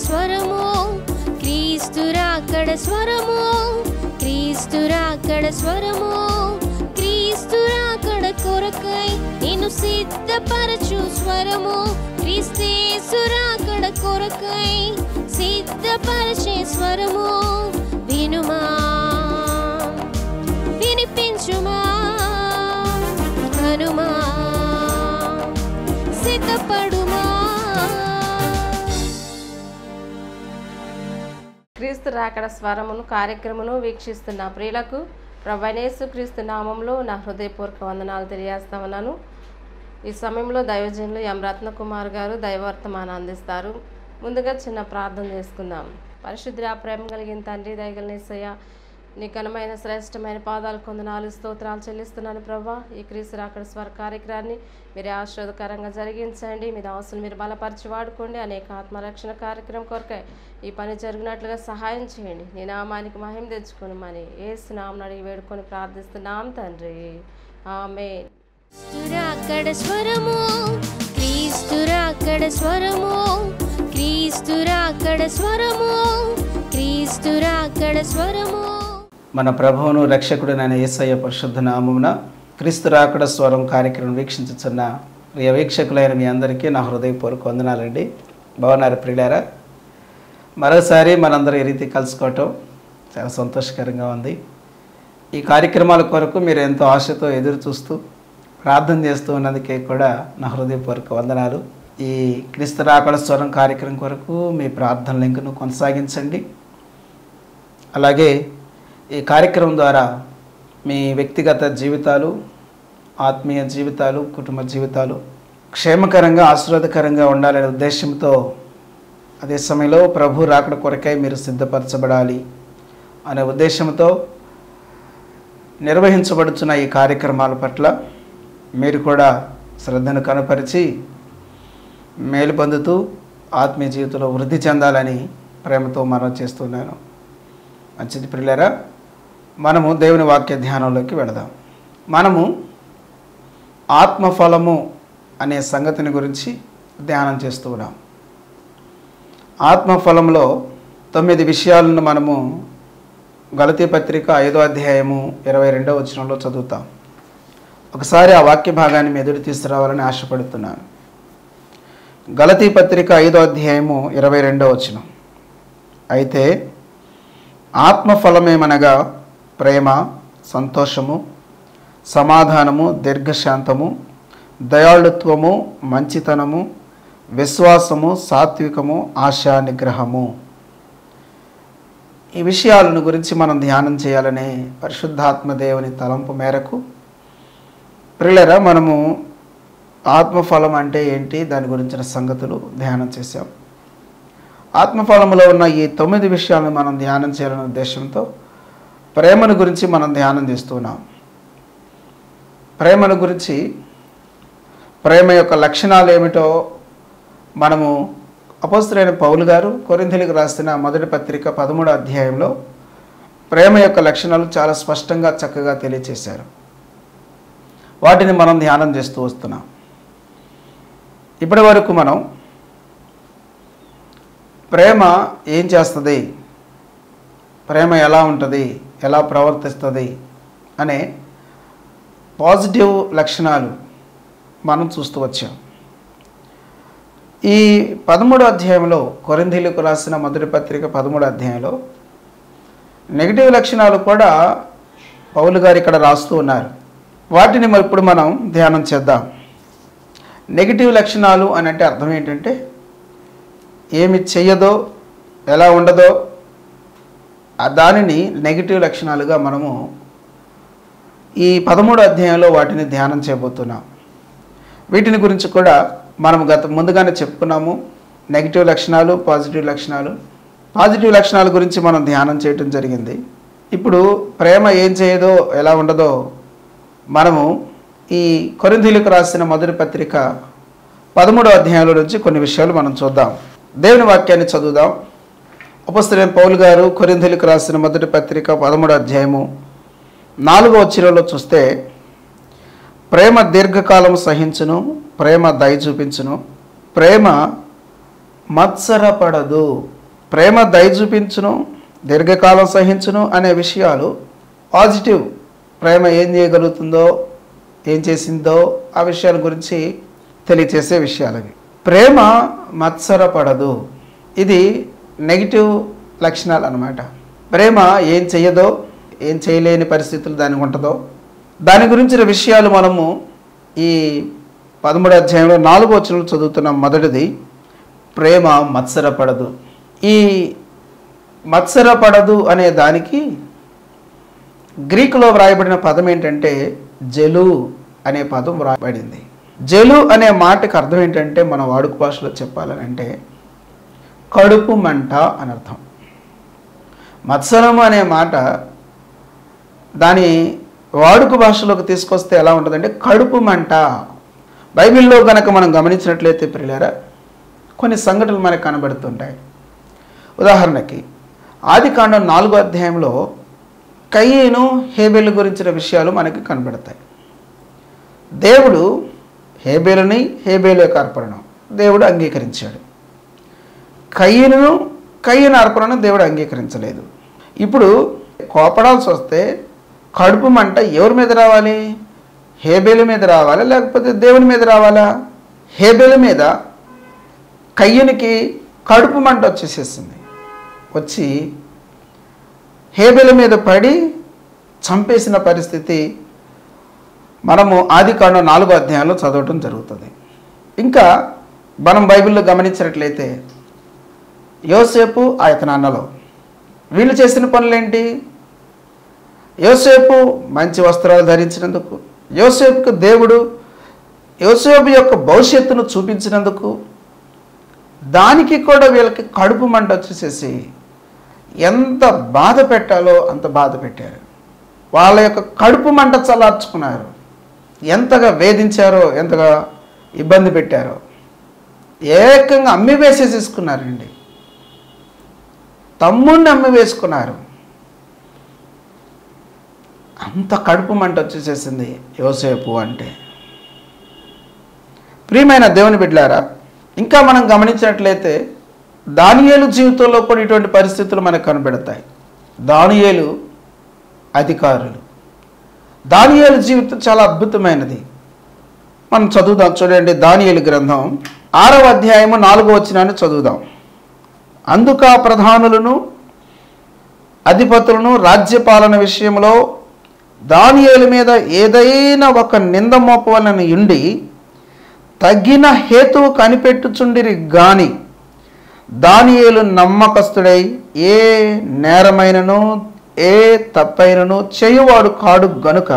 స్వరము, క్రీస్తు రాకడ స్వరము, క్రీస్తు రాకడ స్వరము, క్రీస్తు రాకడ కొరకై నిన్ను సిద్ధపరచు స్వరము, క్రీస్తు రాకడ కొరకై సిద్ధపరచే స్వరము. వినుమా, వినిపించుమా, హనుమా, సిద్ధపడుమా. క్రీస్తు రాకడ స్వరమును కార్యక్రమను వీక్షిస్తున్న ప్రియులకు ప్రభువైన యేసుక్రీస్తు నామంలో నా హృదయపూర్వక వందనాలు తెలియజేస్తా ఉన్నాను. ఈ సమయంలో దైవజనులు ఎం రత్నకుమార్ గారు దైవవర్తమానం అందిస్తారు. ముందుగా చిన్న ప్రార్థన చేసుకుందాం. పరిశుద్ధ ప్రేమ కలిగిన తండ్రి, దయగలిగిన యేసయ్య, నీ ఘనమైన శ్రేష్టమైన పాదాలు కొందనాలు స్తోత్రాలు చెల్లిస్తున్నాను ప్రభా. ఈ క్రీస్తు రాకడ స్వర కార్యక్రమాన్ని మీరు ఆశీర్వాదకరంగా జరిగించండి. మీ దాసులు మీరు బలపరిచి వాడుకోండి. అనేక ఆత్మరక్షణ కార్యక్రమం కొరకై ఈ పని జరిగినట్లుగా సహాయం చేయండి. నీ నామానికి మహిమ తెచ్చుకొని మని యేసు నామమున అడిగి వేడుకొని ప్రార్థిస్తున్నాం తండ్రి, ఆమేన్. రాకడ స్వరము, క్రీస్తు రాకడ స్వరము, క్రీస్తు రాకడ స్వరము, క్రీస్తు రాకడ స్వరము. మన ప్రభువును రక్షకుడైన యేసయ్య పరిశుద్ధ నామమున క్రీస్తు రాకడ స్వరం కార్యక్రమం వీక్షించుతున్న ప్రియ వీక్షకులైన మీ అందరికీ నా హృదయపూర్వక వందనాలండి. బాగున్నారు ప్రియులారా? మరోసారి మనందరం ఈ రీతి కలుసుకోవటం చాలా సంతోషకరంగా ఉంది. ఈ కార్యక్రమాల కొరకు మీరు ఎంతో ఆశతో ఎదురు చూస్తూ ప్రార్థన చేస్తూ ఉన్నందుకే కూడా నా హృదయపూర్వక వందనాలు. ఈ క్రీస్తు రాకడ స్వరం కార్యక్రమం కొరకు మీ ప్రార్థన లింకును కొనసాగించండి. అలాగే ఈ కార్యక్రమం ద్వారా మీ వ్యక్తిగత జీవితాలు, ఆత్మీయ జీవితాలు, కుటుంబ జీవితాలు క్షేమకరంగా ఆశీర్వాదకరంగా ఉండాలనే ఉద్దేశంతో, అదే సమయంలో ప్రభు రాకడ కొరకై మీరు సిద్ధపరచబడాలి అనే ఉద్దేశంతో నిర్వహించబడుతున్న ఈ కార్యక్రమాల పట్ల మీరు కూడా శ్రద్ధను కనపరిచి మేలు పొందుతూ ఆత్మీయ జీవితంలో వృద్ధి చెందాలని ప్రేమతో మనవి చేస్తున్నాను. మంచిది ప్రియులారా, మనము దేవుని వాక్య ధ్యానంలోకి వెళదాం. మనము ఆత్మఫలము అనే సంగతిని గురించి ధ్యానం చేస్తూ ఉన్నాం. ఆత్మఫలంలో 9 విషయాలను మనము గలతీ పత్రిక 5వ అధ్యాయము 22వ వచనంలో చదువుతాం. ఒకసారి ఆ వాక్య భాగాన్ని మీ ఎదురు తీసుకురావాలని ఆశపడుతున్నాను. గలతీ పత్రిక 5వ అధ్యాయము 22వ వచనం. అయితే ఆత్మఫలమేమనగా ప్రేమ, సంతోషము, సమాధానము, దీర్ఘశాంతము, దయాళుత్వము, మంచితనము, విశ్వాసము, సాత్వికము, ఆశా నిగ్రహము. ఈ విషయాలను గురించి మనం ధ్యానం చేయాలనే పరిశుద్ధాత్మ దేవుని తలంపు మేరకు ప్రియులారా, మనము ఆత్మఫలం అంటే ఏంటి, దాని గురించిన సంగతులు ధ్యానం చేశాం. ఆత్మఫలంలో ఉన్న ఈ 9 విషయాలను మనం ధ్యానం చేయాలనే ఉద్దేశంతో ప్రేమను గురించి మనం ధ్యానం చేస్తున్నాం. ప్రేమను గురించి, ప్రేమ యొక్క లక్షణాలు ఏమిటో మనము అపోస్తలుడైన పౌలు గారు కొరింథీయులకు రాసిన మొదటి పత్రిక 13వ అధ్యాయంలో ప్రేమ యొక్క లక్షణాలు చాలా స్పష్టంగా చక్కగా తెలియచేశారు. వాటిని మనం ధ్యానం చేస్తూ వస్తున్నాం. ఇప్పటి వరకు మనం ప్రేమ ఏం చేస్తుంది, ప్రేమ ఎలా ఉంటుంది, ఎలా ప్రవర్తిస్తుంది అనే పాజిటివ్ లక్షణాలు మనం చూస్తూ వచ్చాం. ఈ 13వ అధ్యాయంలో, కొరింథీయులకు రాసిన మొదటి పత్రిక 13వ అధ్యాయంలో నెగిటివ్ లక్షణాలు కూడా పౌలు గారు ఇక్కడ రాస్తూ ఉన్నారు. వాటిని ఇప్పుడు మనం ధ్యానం చేద్దాం. నెగిటివ్ లక్షణాలు అని అంటే అర్థం ఏంటంటే, ఏమి చెయ్యదో, ఎలా ఉండదో దానిని నెగిటివ్ లక్షణాలుగా మనము ఈ 13వ అధ్యాయంలో వాటిని ధ్యానం చేయబోతున్నాం. వీటిని గురించి కూడా మనం ముందుగానే చెప్పుకున్నాము. నెగిటివ్ లక్షణాలు, పాజిటివ్ లక్షణాలు. పాజిటివ్ లక్షణాల గురించి మనం ధ్యానం చేయటం జరిగింది. ఇప్పుడు ప్రేమ ఏం చేయదో, ఎలా ఉండదో మనము ఈ కొరింథీయులకు రాసిన మొదటి పత్రిక 13వ అధ్యాయంలో నుంచి కొన్ని విషయాలు మనం చూద్దాం. దేవుని వాక్యాన్ని చదువుదాం. అపోస్తలుడైన పౌలు గారు కొరింథీయులకు రాసిన మొదటి పత్రిక 13వ అధ్యాయము 4వ వచనంలో చూస్తే, ప్రేమ దీర్ఘకాలం సహించును, ప్రేమ దయ చూపించును, ప్రేమ మత్సరపడదు. ప్రేమ దయ చూపించును, దీర్ఘకాలం సహించును అనే విషయాలు పాజిటివ్. ప్రేమ ఏం చేయగలుగుతుందో, ఏం చేసిందో ఆ విషయాల గురించి తెలియచేసే విషయాలు అవి. ప్రేమ మత్సరపడదు, ఇది నెగిటివ్ లక్షణాలు అన్నమాట. ప్రేమ ఏం చెయ్యదో, ఏం చేయలేని పరిస్థితులు దానికి ఉంటుందో దాని గురించిన విషయాలు మనము ఈ 13వ అధ్యాయంలో 4వ వచనంలో చదువుతున్నాం. మొదటిది, ప్రేమ మత్సరపడదు. ఈ మత్సరపడదు అనే దానికి గ్రీకులో వ్రాయబడిన పదం ఏంటంటే జలు అనే పదం వ్రాయబడింది. జలు అనే మాటకి అర్థం ఏంటంటే మన వాడుక భాషలో చెప్పాలని అంటే కడుపు మంట అని అర్థం. మత్సరము అనే మాట దాని వాడుక భాషలోకి తీసుకొస్తే ఎలా ఉంటుందంటే కడుపు మంట. బైబిల్లో కనుక మనం గమనించినట్లయితే ప్రియులారా, కొన్ని సంఘటనలు మనకు కనబడుతుంటాయి. ఉదాహరణకి ఆదికాండం 4వ అధ్యాయంలో కయీను హేబేలు గురించిన విషయాలు మనకి కనబడతాయి. దేవుడు హేబేలుని, హేబేలు యొక్క అర్పణను దేవుడు అంగీకరించాడు. కయీను అర్పణను దేవుడు అంగీకరించలేదు. ఇప్పుడు కోపడాల్సి వస్తే కడుపు మంట ఎవరి మీద రావాలి? హేబేలు మీద రావాలా లేకపోతే దేవుని మీద రావాలా? హేబేలు మీద. కయ్యనికి కడుపు మంట వచ్చేసేసింది. వచ్చి హేబేలు మీద పడి చంపేసిన పరిస్థితి మనము ఆదికాండం 4వ అధ్యాయంలో చదవటం జరుగుతుంది. ఇంకా మనం బైబిల్లో గమనించినట్లయితే యోసేపు ఆయన అన్నలో వీళ్ళు చేసిన పనులేంటి? యోసేపు మంచి వస్త్రాలు ధరించినందుకు, యోసేపుకు దేవుడు యోసేపు యొక్క భవిష్యత్తును చూపించినందుకు, దానికి కూడా వీళ్ళకి కడుపు మంట వచ్చేసేసి ఎంత బాధ పెట్టాలో అంత బాధ పెట్టారు. వాళ్ళ యొక్క కడుపు మంట చల్లార్చుకున్నారు. ఎంతగా వేధించారో, ఎంతగా ఇబ్బంది పెట్టారో, ఏకంగా అమ్మి వేసేసేసుకున్నారండి. తమ్ముడిని అమ్మి వేసుకున్నారు. అంత కడుపు మంట వచ్చేసేసింది యోసేపు అంటే. ప్రియమైన దేవుని బిడ్డలారా, ఇంకా మనం గమనించినట్లయితే దానియేలు జీవితంలో కూడా ఇటువంటి పరిస్థితులు మనకు కనబడతాయి. దానియేలు అధికారులు. దానియేలు జీవితం చాలా అద్భుతమైనది. మనం చదువుదాం, చూడండి. దానియేలు గ్రంథం 6వ అధ్యాయము 4వ వచనాన్ని చదువుదాం. అందుక ప్రధానులను అధిపతులను రాజ్యపాలన విషయంలో దానియేలు మీద ఏదైనా ఒక నింద మోపవలన ఉండి తగిన హేతువు కనిపెట్టుచుండిరి గాని దానియేలు నమ్మకస్తుడై ఏ నేరమైనను ఏ తప్పైనను చేయువాడు కాడు గనుక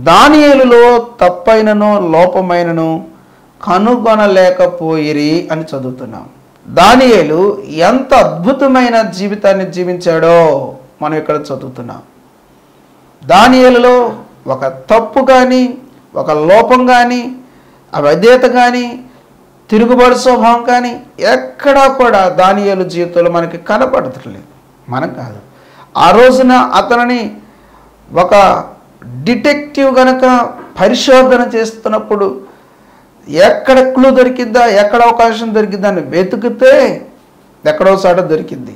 దానియేలులో తప్పైనను లోపమైనను కనుగొనలేకపోయిరి అని చదువుతున్నాం. దానియేలు ఎంత అద్భుతమైన జీవితాన్ని జీవించాడో మనం ఇక్కడ చదువుతున్నాం. దానియేలులో ఒక తప్పు కానీ, ఒక లోపం కానీ, అవిధేయత కానీ, తిరుగుబాటు స్వభావం కానీ ఎక్కడా కూడా దానియేలు జీవితంలో మనకి కనపడట్లేదు. మనం కాదు. ఆ రోజున అతనిని ఒక డిటెక్టివ్ గనక పరిశోధన చేస్తున్నప్పుడు ఎక్కడ క్లూ దొరికిద్దా, ఎక్కడ అవకాశం దొరికిద్దా అని వెతుకితే ఎక్కడో చోట దొరికింది.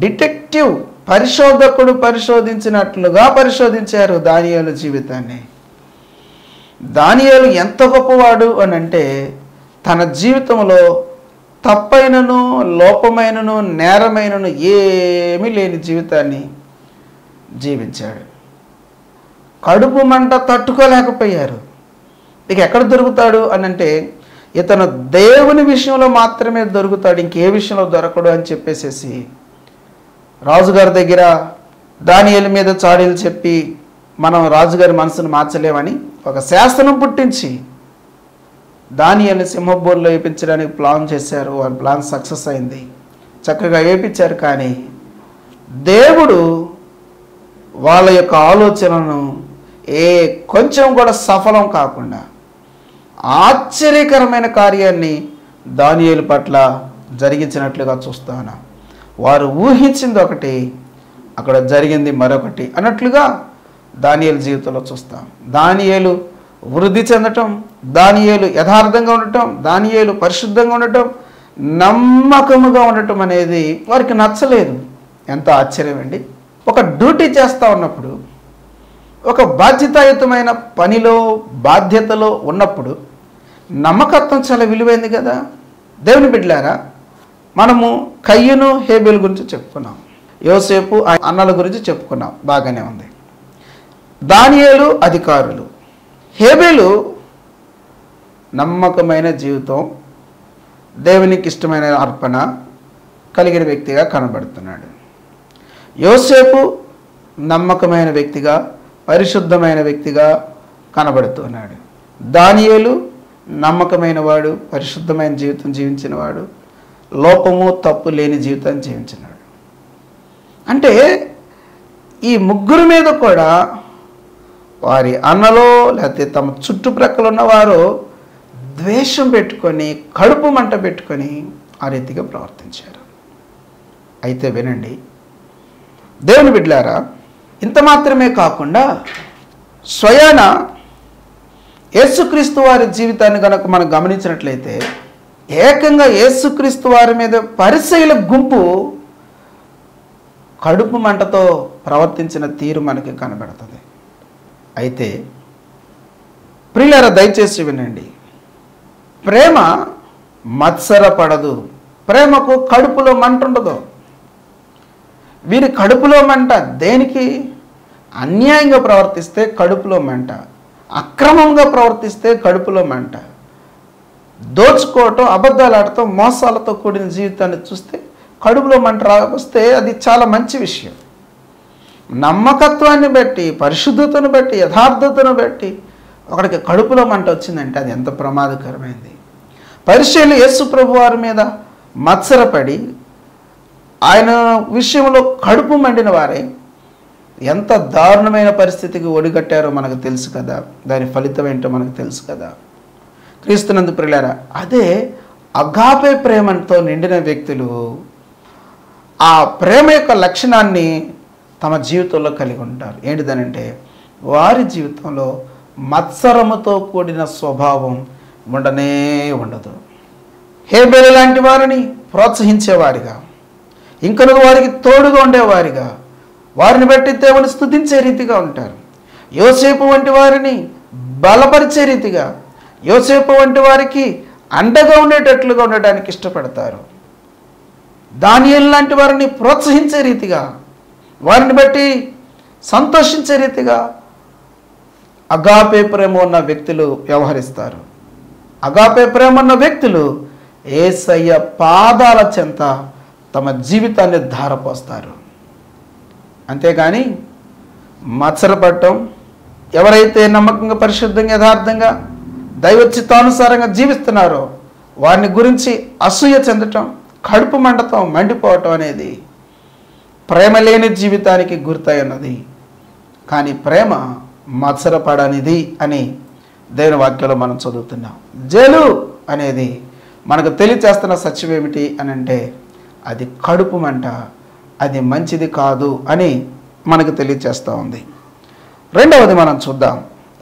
డిటెక్టివ్ పరిశోధకుడు పరిశోధించినట్లుగా పరిశోధించారు దానియేలు జీవితాన్ని. దానియేలు ఎంత గొప్పవాడు అని అంటే తన జీవితంలో తప్పైనను లోపమైనను నేరమైనను ఏమీ లేని జీవితాన్ని జీవించాడు. కడుపు మంట తట్టుకోలేకపోయారు. ఇక ఎక్కడ దొరుకుతాడు అని అంటే ఇతను దేవుని విషయంలో మాత్రమే దొరుకుతాడు, ఇంకే విషయంలో దొరకడు అని చెప్పేసేసి రాజుగారి దగ్గర దానియేలు మీద చాడీలు చెప్పి మనం రాజుగారి మనసును మార్చలేమని ఒక శాసనం పుట్టించి దానియేలుని సింహబోన్లో వేయించడానికి ప్లాన్ చేశారు. ఆ ప్లాన్ సక్సెస్ అయింది, చక్కగా వేయించారు. కానీ దేవుడు వాళ్ళ యొక్క ఆలోచనను కొంచెం కూడా సఫలం కాకుండా ఆశ్చర్యకరమైన కార్యాన్ని దానియేలు పట్ల జరిగించినట్లుగా చూస్తాను. వారు ఊహించింది ఒకటి, అక్కడ జరిగింది మరొకటి అన్నట్లుగా దానియేలు జీవితంలో చూస్తాం. దానియేలు వృద్ధి చెందటం, దానియేలు యథార్థంగా ఉండటం, దానియేలు పరిశుద్ధంగా ఉండటం, నమ్మకముగా ఉండటం అనేది వారికి నచ్చలేదు. ఎంత ఆశ్చర్యం అండి. ఒక డ్యూటీ చేస్తూ ఉన్నప్పుడు, ఒక బాధ్యతాయుతమైన పనిలో బాధ్యతలో ఉన్నప్పుడు నమ్మకత్వం చాలా విలువైంది కదా. దేవుని బిడ్డలారా, మనము కయ్యను హేబేలు గురించి చెప్పుకున్నాం, యోసేపు అన్నల గురించి చెప్పుకున్నాం, బాగానే ఉంది. దానియేలు అధికారులు, హేబేలు నమ్మకమైన జీవితం, దేవునికి ఇష్టమైన అర్పణ కలిగిన వ్యక్తిగా కనబడుతున్నాడు. యోసేపు నమ్మకమైన వ్యక్తిగా, పరిశుద్ధమైన వ్యక్తిగా కనబడుతున్నాడు. దానియేలు నమ్మకమైన వాడు, పరిశుద్ధమైన జీవితం జీవించినవాడు, లోపము తప్పు లేని జీవితాన్ని జీవించినాడు. అంటే ఈ ముగ్గురు మీద కూడా వారి అన్నలో లేకపోతే తమ చుట్టుప్రక్కల ఉన్నవారు ద్వేషం పెట్టుకొని, కడుపు మంట పెట్టుకొని ఆ రీతిగా ప్రవర్తించారు. అయితే వినండి దేవుని బిడ్డలారా, ఇంత మాత్రమే కాకుండా స్వయాన యేసుక్రీస్తు వారి జీవితాన్ని కనుక మనం గమనించినట్లయితే, ఏకంగా యేసుక్రీస్తు వారి మీద పరిసయ్యుల గుంపు కడుపు మంటతో ప్రవర్తించిన తీరు మనకి కనబడుతుంది. అయితే ప్రియులారా, దయచేసి వినండి, ప్రేమ మత్సరపడదు. ప్రేమకు కడుపులో మంట ఉండదు. వీరి కడుపులో మంట దేనికి? అన్యాయంగా ప్రవర్తిస్తే కడుపులో మంట, అక్రమంగా ప్రవర్తిస్తే కడుపులో మంట, దోచుకోవటం, అబద్ధాలు ఆడటం, మోసాలతో కూడిన జీవితాన్ని చూస్తే కడుపులో మంట వస్తే అది చాలా మంచి విషయం. నమ్మకత్వాన్ని బట్టి, పరిశుద్ధతను బట్టి, యథార్థతను బట్టి ఒకడికి కడుపులో మంట వచ్చిందంటే అది ఎంత ప్రమాదకరమైంది. పరిచయులు యేసు ప్రభు వారి మీద మత్సరపడి ఆయన విషయంలో కడుపు మండిన వారే ఎంత దారుణమైన పరిస్థితికి ఒడిగట్టారో మనకు తెలుసు కదా. దాని ఫలితం ఏంటో మనకు తెలుసు కదా. క్రీస్తునందు ప్రియులారా, అదే అగాపే ప్రేమతో నిండిన వ్యక్తులు ఆ ప్రేమ యొక్క లక్షణాన్ని తమ జీవితంలో కలిగి ఉంటారు. ఏంటిదనంటే వారి జీవితంలో మత్సరముతో కూడిన స్వభావం ఉండనే ఉండదు. హేబేలు లాంటి వారిని ప్రోత్సహించేవారిగా, ఇంకను వారికి తోడుగా ఉండేవారిగా, వారిని బట్టి దేవుని స్తుతించే రీతిగా ఉంటారు. యోసేపు వంటి వారిని బలపరిచే రీతిగా, యోసేపు వంటి వారికి అండగా ఉండేటట్లుగా ఉండడానికి ఇష్టపడతారు. దానియేలు లాంటి వారిని ప్రోత్సహించే రీతిగా, వారిని బట్టి సంతోషించే రీతిగా అగాపే ప్రేమ ఉన్న వ్యక్తులు వ్యవహరిస్తారు. అగాపే ప్రేమ ఉన్న వ్యక్తులు యేసయ్య పాదాల చెంత తమ జీవితాన్ని ధారపోస్తారు. అంతేగాని మత్సరపడటం, ఎవరైతే నమ్మకంగా, పరిశుద్ధంగా, యథార్థంగా, దైవచిత్తానుసారంగా జీవిస్తున్నారో వారిని గురించి అసూయ చెందటం, కడుపు మండటం, మండిపోవటం అనేది ప్రేమ లేని జీవితానికి గుర్తై ఉన్నది. కానీ ప్రేమ మత్సరపడనిది అని దేవుని వాక్యంలో మనం చదువుతున్నాం. జలు అనేది మనకు తెలియచేస్తున్న సత్యం ఏమిటి అని అంటే అది కడుపు మంట, అది మంచిది కాదు అని మనకు తెలియచేస్తూ ఉంది. రెండవది మనం చూద్దాం.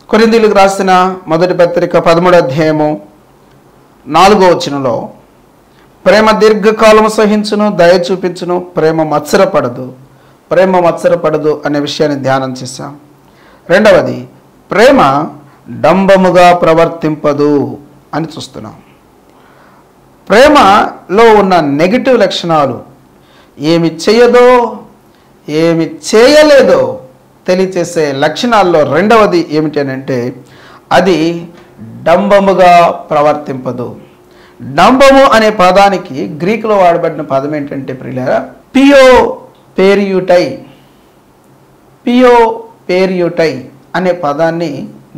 కొరింథీయులకు రాసిన మొదటి పత్రిక 13వ అధ్యాయము 4వ వచనంలో ప్రేమ దీర్ఘకాలము సహించును, దయ చూపించును, ప్రేమ మత్సరపడదు, ప్రేమ మత్సరపడదు అనే విషయాన్ని ధ్యానం చేశాం. రెండవది, ప్రేమ డంబముగా ప్రవర్తింపదు అని చూస్తున్నాం. ప్రేమలో ఉన్న నెగిటివ్ లక్షణాలు, ఏమి చేయదో ఏమి చేయలేదో తెలియచేసే లక్షణాల్లో రెండవది ఏమిటి అని అంటే అది డంబముగా ప్రవర్తింపదు. డంబము అనే పదానికి గ్రీకులో వాడబడిన పదం ఏంటంటే ప్రియులారా, పియో పేరియుటై అనే పదాన్ని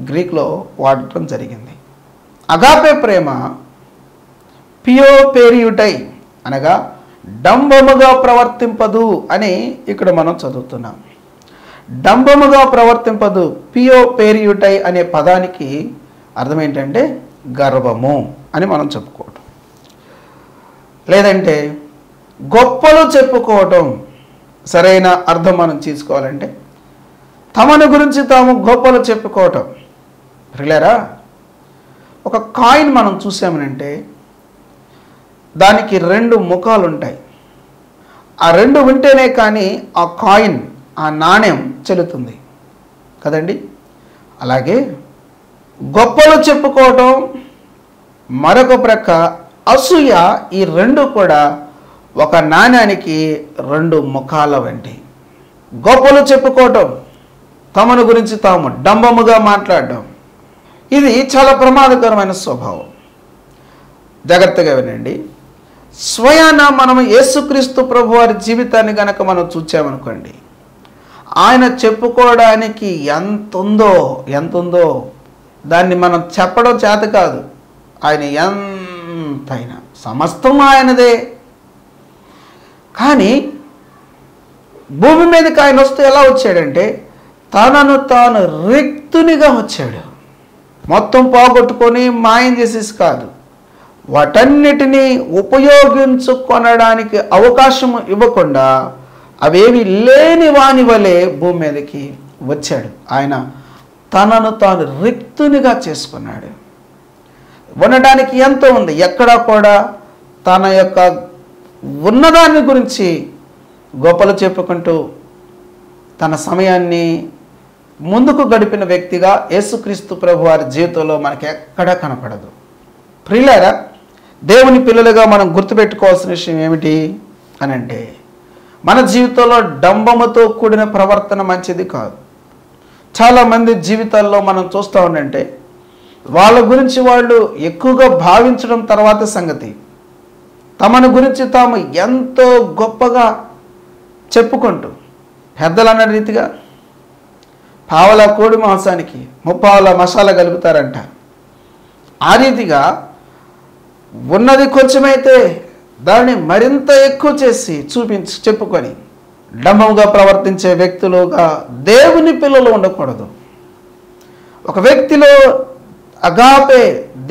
గ్రీకులో వాడటం జరిగింది. అగాపే ప్రేమ పియో పేరియుటై అనగా డంబముగా ప్రవర్తింపదు అని ఇక్కడ మనం చదువుతున్నాం. డంబముగా ప్రవర్తింపదు, పియో పేరియుటై అనే పదానికి అర్థం ఏంటంటే గర్వము అని మనం చెప్పుకోవటం, లేదంటే గొప్పలు చెప్పుకోవటం. సరైన అర్థం మనం తీసుకోవాలంటే తమను గురించి తాము గొప్పలు చెప్పుకోవటం. ప్రియులారా, ఒక కాయిన్ మనం చూసామనంటే దానికి 2 ముఖాలు ఉంటాయి. ఆ 2 ఉంటేనే కానీ ఆ కాయిన్, ఆ నాణ్యం చెల్లుతుంది కదండి. అలాగే గొప్పలు చెప్పుకోవటం మరొక ప్రక్క అసూయ, ఈ 2 కూడా ఒక నాణ్యానికి 2 ముఖాల వంటి. గొప్పలు చెప్పుకోవటం, తమను గురించి తాము డంబముగా మాట్లాడడం, ఇది చాలా ప్రమాదకరమైన స్వభావం. జాగ్రత్తగా వినండి. స్వయాన మనం యేసుక్రీస్తు ప్రభు వారి జీవితాన్ని కనుక మనం చూచామనుకోండి, ఆయన చెప్పుకోవడానికి ఎంత ఉందో దాన్ని మనం చెప్పడం చేత కాదు. ఆయన ఎంతైనా సమస్తం ఆయనదే. కానీ భూమి మీదకి ఆయన వస్తూ ఎలా వచ్చాడంటే, తనను తాను రిక్తునిగా వచ్చాడు. మొత్తం పోగొట్టుకొని మాయం చేసేసి కాదు, వాటన్నిటినీ ఉపయోగించుకొనడానికి అవకాశం ఇవ్వకుండా అవేవి లేని వాని వలె భూమి మీదకి వచ్చాడు. ఆయన తనను తాను రిక్తునిగా చేసుకున్నాడు. ఉండడానికి ఎంతో ఉంది. ఎక్కడా కూడా తన యొక్క ఉన్నదాన్ని గురించి గొప్పలు చెప్పుకుంటూ తన సమయాన్ని ముందుకు గడిపిన వ్యక్తిగా యేసుక్రీస్తు ప్రభు వారి జీవితంలో మనకి ఎక్కడా కనపడదు. ప్రియులారా, దేవుని పిల్లలుగా మనం గుర్తుపెట్టుకోవాల్సిన విషయం ఏమిటి అని అంటే, మన జీవితంలో డంబముతో కూడిన ప్రవర్తన మంచిది కాదు. చాలామంది జీవితాల్లో మనం చూస్తూ ఉండంటే, వాళ్ళ గురించి వాళ్ళు ఎక్కువగా భావించడం తర్వాత సంగతి, తమను గురించి తాము ఎంతో గొప్పగా చెప్పుకుంటూ, పెద్దలు అన్న రీతిగా పావలా కోడి మాంసానికి 30 మసాలా కలుపుతారంట. ఆ రీతిగా ఉన్నది కొంచెమైతే దాన్ని మరింత ఎక్కువ చేసి చెప్పుకొని డంబముగా ప్రవర్తించే వ్యక్తులుగా దేవుని పిల్లలు ఉండకూడదు. ఒక వ్యక్తిలో అగాపే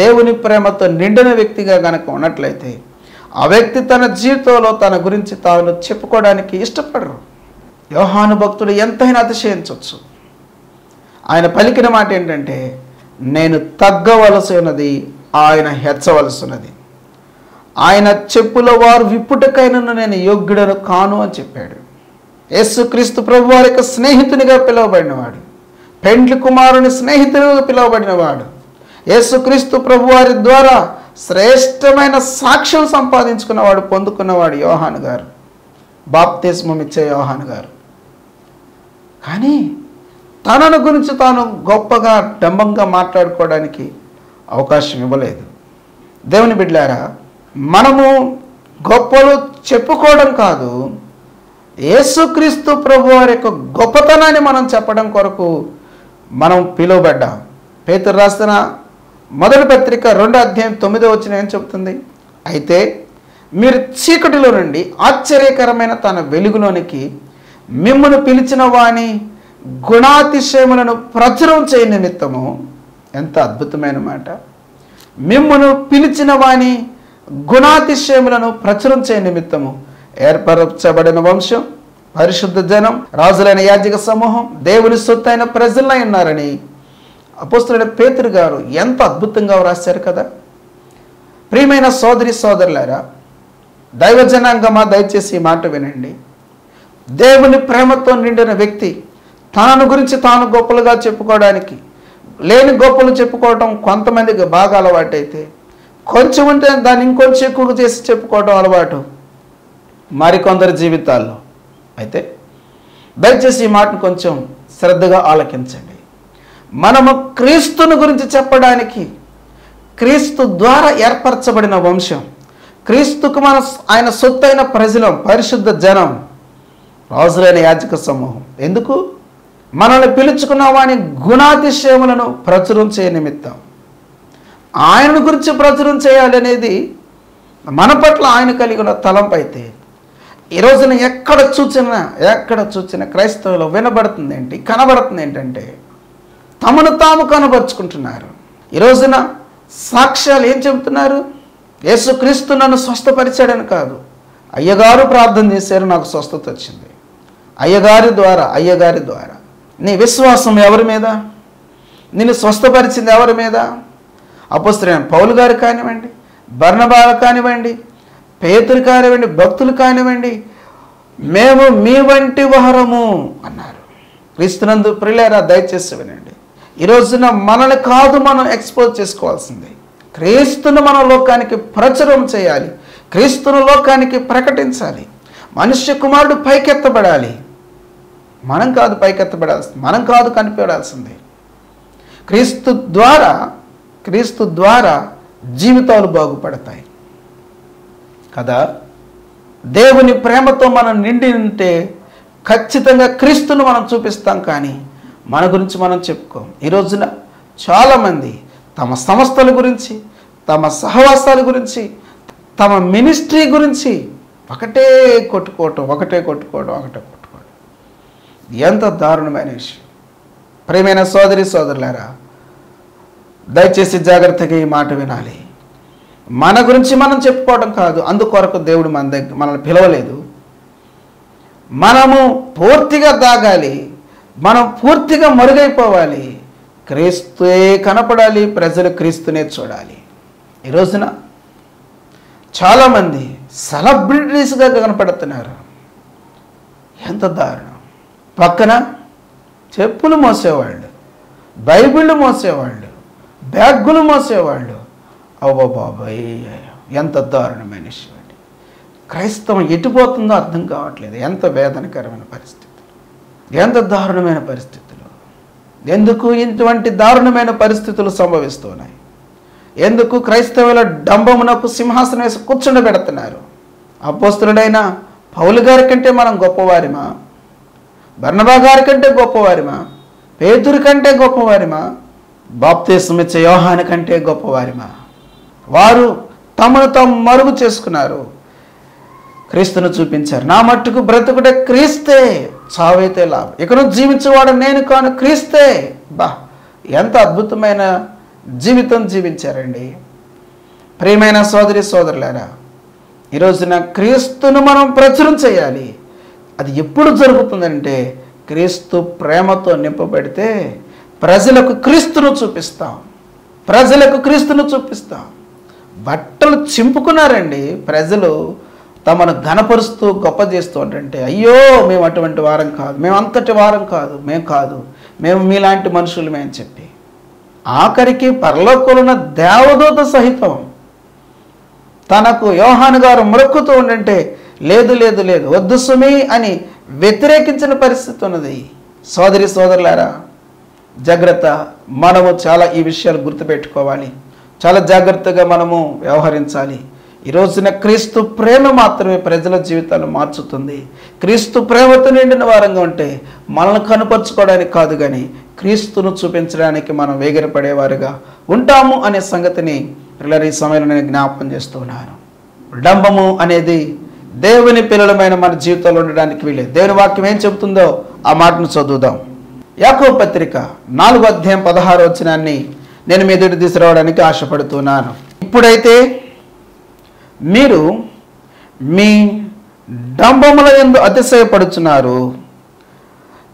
దేవుని ప్రేమతో నిండిన వ్యక్తిగా గనక ఉన్నట్లయితే ఆ వ్యక్తి తన జీవితంలో తన గురించి తాను చెప్పుకోవడానికి ఇష్టపడరు. యోహాను భక్తుడు ఎంతైనా అతిశయించవచ్చు. ఆయన పలికిన మాట ఏంటంటే, నేను తగ్గవలసి ఉన్నది, ఆయన హెచ్చవలసి ఉన్నది. ఆయన చెప్పుల వారు విప్పుటకైనను నేను యోగ్యుడను కాను అని చెప్పాడు. యేసుక్రీస్తు ప్రభు వారి యొక్క స్నేహితునిగా పిలువబడినవాడు, పెండ్లి కుమారుని స్నేహితునిగా పిలువబడినవాడు, యేసుక్రీస్తు ప్రభు వారి ద్వారా శ్రేష్టమైన సాక్ష్యం సంపాదించుకున్నవాడు, పొందుకున్నవాడు యోహాను గారు, బాప్తిస్మం ఇచ్చే యోహాను గారు. కానీ తనను గురించి తాను గొప్పగా డంబంగా మాట్లాడుకోవడానికి అవకాశం ఇవ్వలేదు. దేవుని బిడ్డలారా, మనము గొప్పలు చెప్పుకోవడం కాదు, యేసుక్రీస్తు ప్రభు వారి యొక్క గొప్పతనాన్ని మనం చెప్పడం కొరకు మనం పిలువబడ్డాం. పేతురు రాసిన మొదటి పత్రిక 2:9 ఏం చెప్తుంది? అయితే మీరు చీకటిలో నుండి ఆశ్చర్యకరమైన తన వెలుగులోనికి మిమ్మును పిలిచిన వాని గుణాతిశయములను ప్రచురం చేయ నిమిత్తము. ఎంత అద్భుతమైన మాట! మిమ్మును పిలిచిన వాని గుణాతిశయములను ప్రచురం చేయ నిమిత్తము ఏర్పరచబడిన వంశం, పరిశుద్ధ జనం, రాజులైన యాజక సమూహం, దేవుని సొత్తైన ప్రజలై ఉన్నారని అపోస్తలుడైన పేతురు గారు ఎంత అద్భుతంగా వ్రాశారు కదా. ప్రియమైన సోదరి సోదరులారా, దైవజనాంగమా, దయచేసి ఈ మాట వినండి. దేవుని ప్రేమతో నిండిన వ్యక్తి తనను గురించి తాను గొప్పలుగా చెప్పుకోవడానికి, లేని గొప్పలు చెప్పుకోవడం కొంతమందికి బాగా అలవాటైతే, కొంచెం ఉంటే దాన్ని ఇంకొంచెం ఎక్కువగా చేసి చెప్పుకోవడం అలవాటు మరికొందరి జీవితాల్లో. అయితే దయచేసి ఈ మాటను కొంచెం శ్రద్ధగా ఆలకించండి. మనము క్రీస్తుని గురించి చెప్పడానికి, క్రీస్తు ద్వారా ఏర్పరచబడిన వంశం, క్రీస్తుకు ఆయన సొత్తైన ప్రజలం, పరిశుద్ధ జనం, రాజులైన యాజక సమూహం. ఎందుకు? మనల్ని పిలుచుకున్న వాని గుణాతిశయములను ప్రచురం చేయ నిమిత్తం. ఆయన గురించి ప్రచురం చేయాలనేది మన పట్ల ఆయన కలిగిన తలంపు. అయితే ఈ రోజున ఎక్కడ చూచినా క్రైస్తవులు వినబడుతుంది ఏంటి, కనబడుతుంది ఏంటంటే, తమను తాము కనబరుచుకుంటున్నారు. ఈ రోజున సాక్ష్యాలు ఏం చెబుతున్నారు? యేసుక్రీస్తు నన్ను స్వస్థపరిచాడని కాదు, అయ్యగారు ప్రార్థన చేశారు, నాకు స్వస్థత వచ్చింది, అయ్యగారి ద్వారా. నీ విశ్వాసం ఎవరి మీద? నిన్ను స్వస్థపరిచింది ఎవరి మీద? అపోస్తలుడైన పౌలు గారు కానివ్వండి, బర్నబా కానివ్వండి, పేతురు కానివ్వండి, భక్తులు కానివ్వండి, మేము మీ వంటి వారము అన్నారు. క్రీస్తునందు ప్రియులారా, దయచేసి వినండి. ఈ రోజున మనల్ని కాదు మనం ఎక్స్పోజ్ చేసుకోవాల్సింది. క్రీస్తును మన లోకానికి ప్రచురం చేయాలి, క్రీస్తును లోకానికి ప్రకటించాలి. మనుష్య కుమారుడు పైకెత్తబడాలి. మనం కాదు పైకెత్తబడాల్సింది, మనం కాదు కనిపెడాల్సింది. క్రీస్తు ద్వారా జీవితాలు బాగుపడతాయి కదా. దేవుని ప్రేమతో మనం నిండి ఉంటే ఖచ్చితంగా క్రీస్తును మనం చూపిస్తాం, కానీ మన గురించి మనం చెప్పుకోం. ఈ రోజున చాలామంది తమ సంస్థల గురించి, తమ సహవాసాల గురించి, తమ మినిస్ట్రీ గురించి ఒకటే కొట్టుకోవటం. ఎంత దారుణమైన విషయం. ప్రియమైన సోదరి సోదరులారా, దయచేసి జాగ్రత్తగా ఈ మాట వినాలి. మన గురించి మనం చెప్పుకోవడం కాదు, అందుకొరకు దేవుడు మనల్ని పిలవలేదు. మనము పూర్తిగా దాగాలి, మనం పూర్తిగా మరుగైపోవాలి. క్రీస్తుయే కనపడాలి, ప్రజలు క్రీస్తునే చూడాలి. ఈ రోజున చాలామంది సెలబ్రిటీస్గా కనపడుతున్నారు. ఎంత దారుణం. పక్కన చెప్పులు మోసేవాళ్ళు, బైబిళ్ళు మోసేవాళ్ళు, బ్యాగులు మోసేవాళ్ళు. అవ్వ బాబాయ్, ఎంత దారుణమైన విషయం అండి. క్రైస్తవం ఎటుపోతుందో అర్థం కావట్లేదు. ఎంత వేదనకరమైన పరిస్థితులు, ఎంత దారుణమైన పరిస్థితులు. ఎందుకు ఇటువంటి దారుణమైన పరిస్థితులు సంభవిస్తున్నాయి? ఎందుకు క్రైస్తవుల డంబమునకు సింహాసనం వేసి కూర్చుండబెడుతున్నారు? అపోస్తలుడైన పౌలు గారి కంటే మనం గొప్పవారిమా? బర్నబా గారి కంటే గొప్పవారిమా? పేతురు కంటే గొప్పవారిమా? బాప్తిస్మమిచ్చే యోహాను కంటే గొప్పవారిమా? వారు తమను తాము మరుగు చేసుకున్నారు, క్రీస్తును చూపించారు. నా మట్టుకు బ్రతుకుడే క్రీస్తే, చావైతే లాభం. ఇక నుంచి జీవించేవాడు నేను కాను, క్రీస్తే. ఎంత అద్భుతమైన జీవితం జీవించారండి. ప్రియమైన సోదరి సోదరులారా, ఈరోజున క్రీస్తును మనం ప్రచురం చేయాలి. అది ఎప్పుడు జరుగుతుందంటే క్రీస్తు ప్రేమతో నింపబడితే ప్రజలకు క్రీస్తును చూపిస్తాం. బట్టలు చింపుకున్నారండి ప్రజలు, తమను ఘనపరుస్తూ గొప్ప చేస్తూ ఉంటే, అయ్యో మేము అటువంటి వారం కాదు, మేము అంతటి వారం కాదు, మేము మీలాంటి మనుషులమే అని చెప్పి, ఆఖరికి పరలోకంలో దేవదూత సహితం తనకు యోహాను గారు మొక్కుతూ ఉండంటే, లేదు వద్దు సుమి అని వ్యతిరేకించిన పరిస్థితి ఉన్నది. సోదరి సోదరులారా, జాగ్రత్త. మనము చాలా ఈ విషయాలు గుర్తుపెట్టుకోవాలి, చాలా జాగ్రత్తగా మనము వ్యవహరించాలి. ఈ రోజున క్రీస్తు ప్రేమ మాత్రమే ప్రజల జీవితాలు మార్చుతుంది. క్రీస్తు ప్రేమతో నిండిన వారంగా ఉంటే మనల్ని కనుపరుచుకోవడానికి కాదు, కానీ క్రీస్తును చూపించడానికి మనం వేగిరపడేవారుగా ఉంటాము అనే సంగతిని ఈ సమయంలో నేను జ్ఞాపకం చేస్తున్నాను. డంబము అనేది దేవుని పిల్లలమైన మన జీవితంలో ఉండడానికి వీలేదు. దేవుని వాక్యం ఏం చెబుతుందో ఆ మాటను చదువుదాం. యాకోబు పత్రిక 4:16 నేను మీ ఎదుటి తీసుకురావడానికి ఆశపడుతున్నాను. ఇప్పుడైతే మీరు మీ డంబముల యందు అతిశయపడుచున్నారు.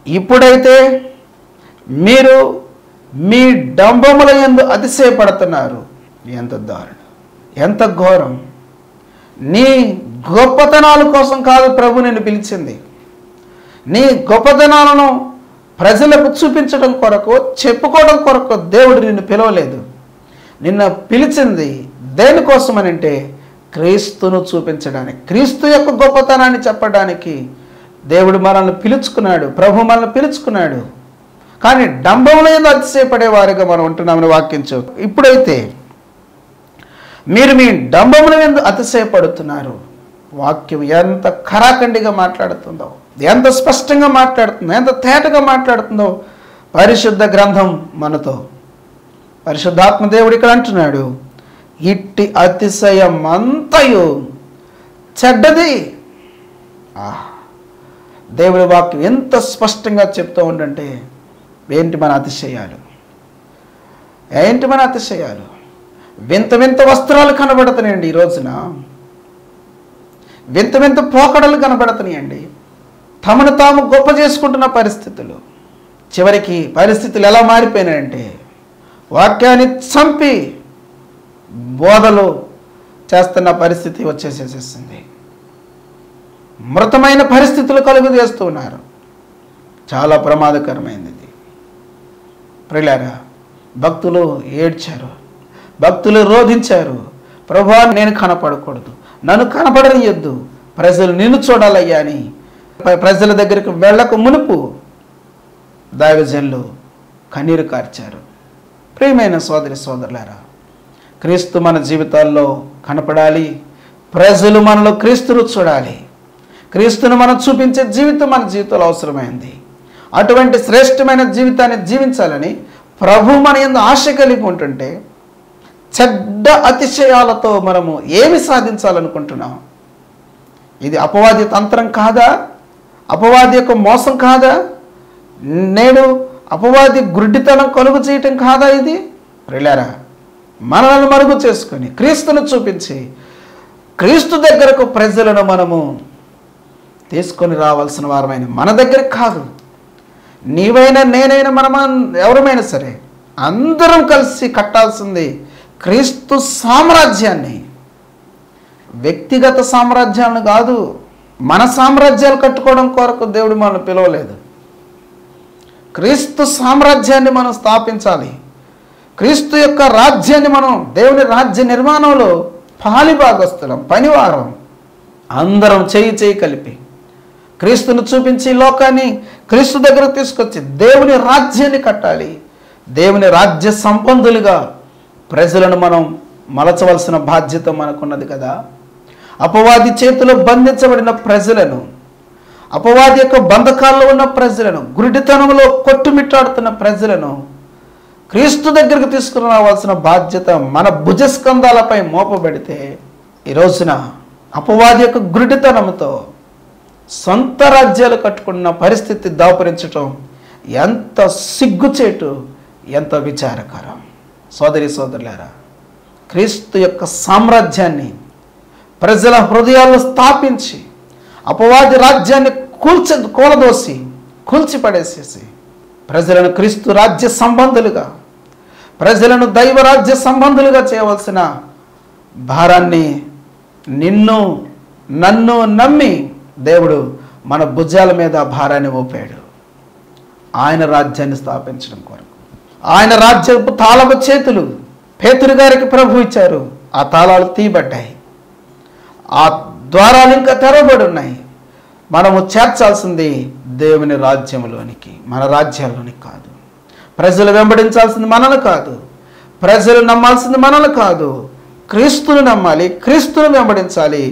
ఇప్పుడైతే మీరు మీ డంబముల యందు అతిశయపడుతున్నారు. ఎంత దారుణం, ఎంత ఘోరం. నీ గొప్పతనాల కోసం కాదు ప్రభు నిన్ను పిలిచింది. నీ గొప్పతనాలను ప్రజలకు చూపించడం కొరకు, చెప్పుకోవడం కొరకు దేవుడు నిన్ను పిలవలేదు. నిన్ను పిలిచింది దేనికోసం అని అంటే క్రీస్తును చూపించడానికి, క్రీస్తు యొక్క గొప్పతనాన్ని చెప్పడానికి దేవుడు మనల్ని పిలుచుకున్నాడు, ప్రభు మనల్ని పిలుచుకున్నాడు. కానీ డంబంలో ఏదో అతిశయపడేవారుగా మనం ఉంటున్నామని వాక్యం చెబుతుంది. ఇప్పుడైతే మీరు మీ డంబముల యందు అతిశయపడుతున్నారు. వాక్యం ఎంత ఖరాఖండిగా మాట్లాడుతుందో, ఎంత స్పష్టంగా మాట్లాడుతుందో, ఎంత తేటగా మాట్లాడుతుందో పరిశుద్ధ గ్రంథం మనతో. పరిశుద్ధాత్మ దేవుడు ఇక్కడ అంటున్నాడు, ఇట్టి అతిశయమంతయు చెడ్డది. దేవుడి వాక్యం ఎంత స్పష్టంగా చెప్తూ ఉండంటే ఏంటి మన అతిశయాలు? వింత వింత వస్త్రాలు కనబడుతున్నాయండి. ఈ రోజున వింత వింత పోకడలు కనబడుతున్నాయండి. తమను తాము గొప్ప చేసుకుంటున్న పరిస్థితులు. చివరికి పరిస్థితులు ఎలా మారిపోయినాయంటే వాక్యాన్ని చంపి బోధలు చేస్తున్న పరిస్థితి వచ్చేసేసింది. మృతమైన పరిస్థితులు కలుగు చేస్తూ ఉన్నారు. చాలా ప్రమాదకరమైనది ఇది. ప్రియులారా, భక్తులు ఏడ్చారు, భక్తులు రోధించారు. ప్రభువా, నేను కనపడకూడదు, నన్ను కనపడనియొద్దు, ప్రజలు నిన్ను చూడాలయ్యా అని ప్రజల దగ్గరికి వెళ్ళక మునుపు దైవజనులు కన్నీరు కార్చారు. ప్రియమైన సోదరి సోదరులారా, క్రీస్తు మన జీవితాల్లో కనపడాలి, ప్రజలు మనలో క్రీస్తును చూడాలి. క్రీస్తును మనం చూపించే జీవితం మన జీవితంలో అవసరమైంది. అటువంటి శ్రేష్టమైన జీవితాన్ని జీవించాలని ప్రభు మన యందు ఆశ కలిగి ఉంటుంటే చెడ్డ అతిశయాలతో మనము ఏమి సాధించాలనుకుంటున్నాం? ఇది అపవాది తంత్రం కాదా? అపవాది యొక్క మోసం కాదా? నేడు అపవాది గుడ్డితనం కలుగు చేయటం కాదా ఇది? ప్రియులారా, మనల్ని మరుగు చేసుకొని క్రీస్తును చూపించి క్రీస్తు దగ్గరకు ప్రజలను మనము తీసుకొని రావాల్సిన వారమైన మన దగ్గరికి కాదు, నీవైనా నేనైనా మనం ఎవరమైనా సరే అందరం కలిసి కట్టాల్సింది క్రీస్తు సామ్రాజ్యాన్ని. వ్యక్తిగత సామ్రాజ్యాలను కాదు, మన సామ్రాజ్యాలు కట్టుకోవడం కొరకు దేవుడు మనల్ని పిలవలేదు. క్రీస్తు సామ్రాజ్యాన్ని మనం స్థాపించాలి. క్రీస్తు యొక్క రాజ్యాన్ని మనం, దేవుని రాజ్య నిర్మాణంలో పాలిభాగస్తులం, పనివారం. అందరం చేయి కలిపి క్రీస్తును చూపించి లోకాన్ని క్రీస్తు దగ్గర తీసుకొచ్చి దేవుని రాజ్యాన్ని కట్టాలి. దేవుని రాజ్య సంబంధులుగా ప్రజలను మనం మలచవలసిన బాధ్యత మనకున్నది కదా. అపవాది చేతిలో బంధించబడిన ప్రజలను, అపవాది యొక్క బంధకాల్లో ఉన్న ప్రజలను, గురిడితనంలో కొట్టుమిట్టాడుతున్న ప్రజలను క్రీస్తు దగ్గరకు తీసుకుని రావాల్సిన బాధ్యత మన భుజస్కంధాలపై మోపబడితే ఈ రోజున అపవాది యొక్క గురిడితనంతో సొంత రాజ్యాలు కట్టుకున్న పరిస్థితి దాపురించటం ఎంత సిగ్గుచేటు, ఎంత విచారకరం. సోదరి సోదరులారా, క్రీస్తు యొక్క సామ్రాజ్యాన్ని ప్రజల హృదయాల్లో స్థాపించి అపవాది రాజ్యాన్ని కూలదోసి కూల్చిపడేసేసి ప్రజలను క్రీస్తు రాజ్య సంబంధులుగా, ప్రజలను దైవరాజ్య సంబంధులుగా చేయవలసిన భారాన్ని నిన్ను నన్ను నమ్మి దేవుడు మన భుజాల మీద భారాన్ని మోపాడు. ఆయన రాజ్యాన్ని స్థాపించడం కొరకు ఆయన రాజ్యపు తాళపు చేతులు పేతురు గారికి ప్రభు ఇచ్చారు. ఆ తాళాలు తీయబడ్డాయి, ఆ ద్వారాలు ఇంకా తెరవబడి ఉన్నాయి. మనము చేర్చాల్సింది దేవుని రాజ్యంలోనికి, మన రాజ్యాల్లోనికి కాదు. ప్రజలు వెంబడించాల్సింది మనల్ని కాదు, ప్రజలు నమ్మాల్సింది మనల్ని కాదు. క్రీస్తును నమ్మాలి, క్రీస్తును వెంబడించాలి,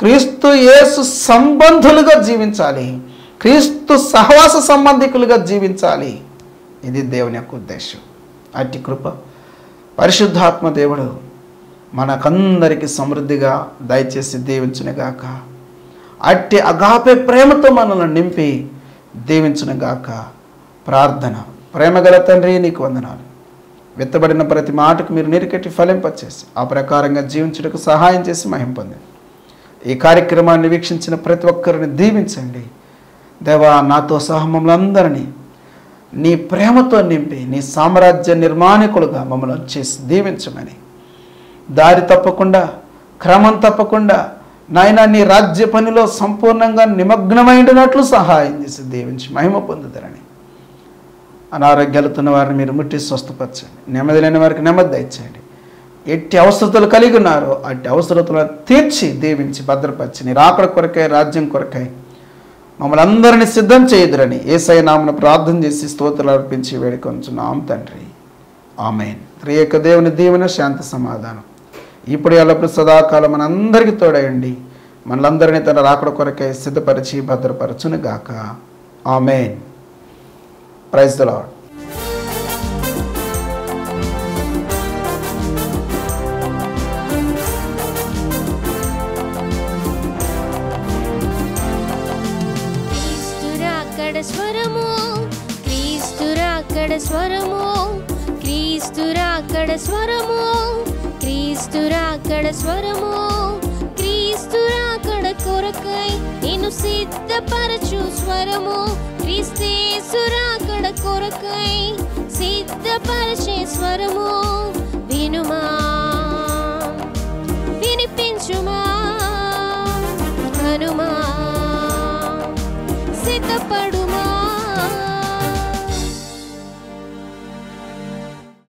క్రీస్తు యేసు సంబంధులుగా జీవించాలి, క్రీస్తు సహవాస సంబంధికులుగా జీవించాలి. ఇది దేవుని యొక్క ఉద్దేశం. అట్టి కృప పరిశుద్ధాత్మ దేవుడు మనకందరికీ సమృద్ధిగా దయచేసి దీవించునుగాక. అట్టి అగాపే ప్రేమతో మనల్ని నింపి దీవించునుగాక. ప్రార్థన. ప్రేమగల తండ్రి, నీకు వందనాలు. విత్తబడిన ప్రతి మాటకు మీరు నిరికెట్టి ఫలింపచేసి ఆ ప్రకారంగా జీవించుటకు సహాయం చేసి మహిమ పొందండి. ఈ కార్యక్రమాన్ని వీక్షించిన ప్రతి ఒక్కరిని దీవించండి దేవా. నాతో సహా మమ్మల్ని అందరినీ నీ ప్రేమతో నింపి నీ సామ్రాజ్య నిర్మాణికులుగా మమ్మల్ని చేసి దీవించమని, దారి తప్పకుండా క్రమం తప్పకుండా నాయనా నీ రాజ్య పనిలో సంపూర్ణంగా నిమగ్నమైనట్లు సహాయం చేసి దీవించి మహిమ పొందుతారని. అనారోగ్యాలతో వారిని మీరు ముట్టి స్వస్థపరచండి, నెమ్మది లేని వారికి నెమ్మది దయచేయండి. ఎట్టి అవసరతలు కలిగి ఉన్నారో అట్టి అవసరతలను తీర్చి దీవించి భద్రపరిచి నీ రాకడ కొరకై రాజ్యం కొరకై మమ్మల్ని అందరినీ సిద్ధం చేయుదురని యేసయ్య నామమున ప్రార్థన చేసి స్తోత్రాలు అర్పించి వేడుకొంచున్నాం తండ్రి. ఆమేన్. త్రియేక దేవుని దీవెన, శాంతి, సమాధానం ఇప్పుడు ఎల్లప్పుడు సదాకాలం మనందరికీ తోడయండి. మనలందరినీ తన రాకడ కొరకై సిద్ధపరిచి భద్రపరచును గాక. ఆమేన్. Praise the Lord. స్వరము క్రీస్తురాకడ స్వరము, క్రీస్తురాకడ స్వరము, క్రీస్తురాకడ స్వరము, క్రీస్తురాకడ కొరకై నిన్ను సిద్ధపరచు స్వరము, క్రీస్తేసురాకడ కొరకై సిద్ధపరచే స్వరము వినుమా, వినిపి సిద్ధపడుమా